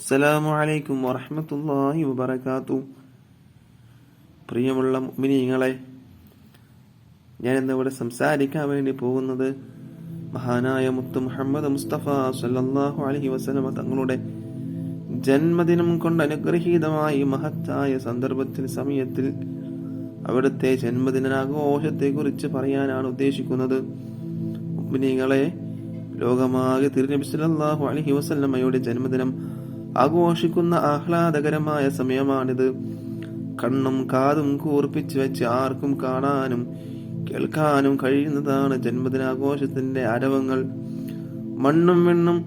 അസ്സലാമു അലൈക്കും വറഹ്മത്തുള്ളാഹി വബറകാതുഹു. പ്രിയമുള്ള മുഅ്മിനീങ്ങളെ, ഞാൻ ഇന്നിവിടെ സംസാരിക്കാൻ വേണ്ടി പോകുന്നത് മഹാനായ മുത്ത് മുഹമ്മദ് മുസ്തഫ സല്ലല്ലാഹു അലൈഹി വസല്ലമ തങ്ങളുടെ ജന്മദിനം കൊണ്ട് അനുഗ്രഹീതമായി മഹത്തായ സമയത്തിൽ അവിടുത്തെ ജന്മദിനാഘോഷത്തെ കുറിച്ച് പറയാനാണ് ഉദ്ദേശിക്കുന്നത്. മുഅ്മിനീങ്ങളെ, ലോകമാകെ തിരുനബി സല്ലല്ലാഹു അലൈഹി വസല്ലമയുടെ ജന്മദിനം ആഘോഷിക്കുന്ന ആഹ്ലാദകരമായ സമയമാണിത്. കണ്ണും കാതും കൂർപ്പിച്ചു വെച്ച് ആർക്കും കാണാനും കേൾക്കാനും കഴിയുന്നതാണ് ജന്മദിനാഘോഷത്തിന്റെ ആരവങ്ങൾ. മണ്ണും വെണ്ണും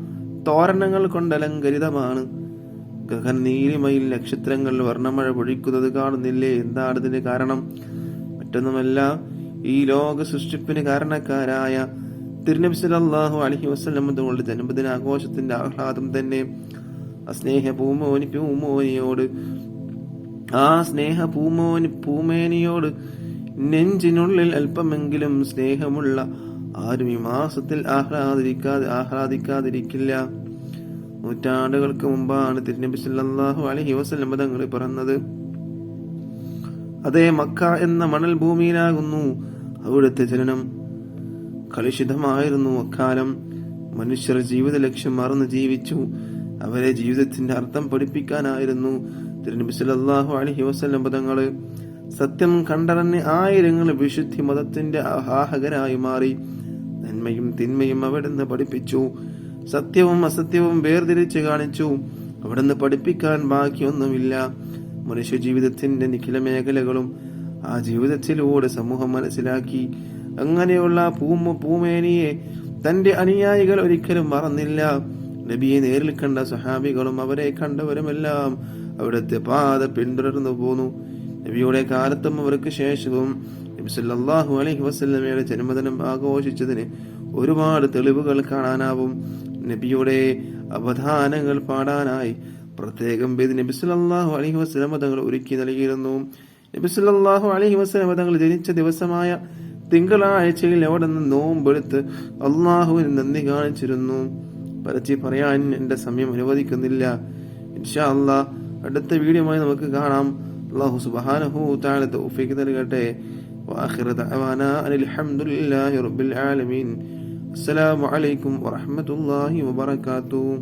തോരണങ്ങൾ കൊണ്ട് അലങ്കരിതമാണ്. ഗഗനനീലിമയിൽ നക്ഷത്രങ്ങൾ വർണ്ണമഴ പൊഴിക്കുന്നത് കാണുന്നില്ലേ? എന്താണ് ഇതിന് കാരണം? മറ്റൊന്നുമല്ല, ഈ ലോക സൃഷ്ടിപ്പിന് കാരണക്കാരായ തിരുനബി സല്ലല്ലാഹു അലൈഹി വസല്ലം തങ്ങളുടെ ജന്മദിനാഘോഷത്തിന്റെ ആഹ്ലാദം തന്നെ. ആ സ്നേഹ പൂമേനിയോട് നെഞ്ചിനുള്ളിൽ അല്പമെങ്കിലും സ്നേഹമുള്ള ആരും ഈ മാസത്തിൽ ആഹ്ലാദിക്കാതിരിക്കില്ല. നൂറ്റാണ്ടുകൾക്ക് മുമ്പാണ് തിരുനബി സല്ലല്ലാഹു അലൈഹി വസല്ലം തങ്ങൾ പിറന്നത്. അതേ മക്ക എന്ന മണൽ ഭൂമിയിലാകുന്നു അവിടുത്തെ ജനനം. കലുഷിതമായിരുന്നു അക്കാലം. മനുഷ്യർ ജീവിത ലക്ഷ്യം മറന്ന് ജീവിച്ചു. അവരെ ജീവിതത്തിന്റെ അർത്ഥം പഠിപ്പിക്കാനായിരുന്നു തിരുനബി സല്ലല്ലാഹു അലൈഹി വസല്ലം തങ്ങൾ. സത്യം കണ്ടറിഞ്ഞ് ആയിരങ്ങൾ വിശുദ്ധി മതത്തിന്റെ ആവാഹകരായി മാറി. നന്മയും തിന്മയും അവിടുന്ന് പഠിപ്പിച്ചു. സത്യവും അസത്യവും വേർതിരിച്ച് കാണിച്ചു. അവിടുന്ന് പഠിപ്പിക്കാൻ ബാക്കിയൊന്നുമില്ല. മനുഷ്യ ജീവിതത്തിന്റെ നിഖില മേഖലകളും ആ ജീവിതത്തിലൂടെ സമൂഹം മനസ്സിലാക്കി. അങ്ങനെയുള്ള പൂമേനിയെ തന്റെ അനുയായികൾ ഒരിക്കലും മറന്നില്ല. നബിയെ നേരിൽ കണ്ട സഹാബികളും അവരെ കണ്ടവരുമെല്ലാം അവിടുത്തെ പാത പിന്തുടർന്നു പോന്നു. നബിയുടെ കാലത്തും അവർക്ക് ശേഷവും നബി സല്ലല്ലാഹു അലൈഹി വസല്ലമയുടെ ജന്മദിനം ആഘോഷിച്ചതിന് ഒരുപാട് തെളിവുകൾ കാണാനാവും. നബിയുടെ അവധാനങ്ങൾ പാടാനായി പ്രത്യേകം വേദി നബി സല്ലല്ലാഹു അലൈഹി വസല്ലമ തങ്ങൾ ഒരുക്കി നൽകിയിരുന്നു. നബി സല്ലല്ലാഹു അലൈഹി വസല്ലമ തങ്ങൾ ജനിച്ച ദിവസമായ തിങ്കളാഴ്ചയിൽ അവിടെ നിന്ന് നോമ്പെടുത്ത് അള്ളാഹുവിന് നന്ദി കാണിച്ചിരുന്നു. പരത്തി പറയാൻ എന്റെ സമയം അനുവദിക്കുന്നില്ല. ഇൻഷാ അല്ലാഹ് അടുത്ത വീഡിയോയുമായി നമുക്ക് കാണാം. അല്ലാഹു സുബ്ഹാനഹു തആല തൗഫീഖ് നൽകട്ടെ. വആഖിറു ദഅവാനാ അനിൽ ഹംദുലില്ലാഹി റബ്ബിൽ ആലമീൻ. അസ്സലാമു അലൈക്കും വറഹ്മത്തുള്ളാഹി വബറകാതുഹു.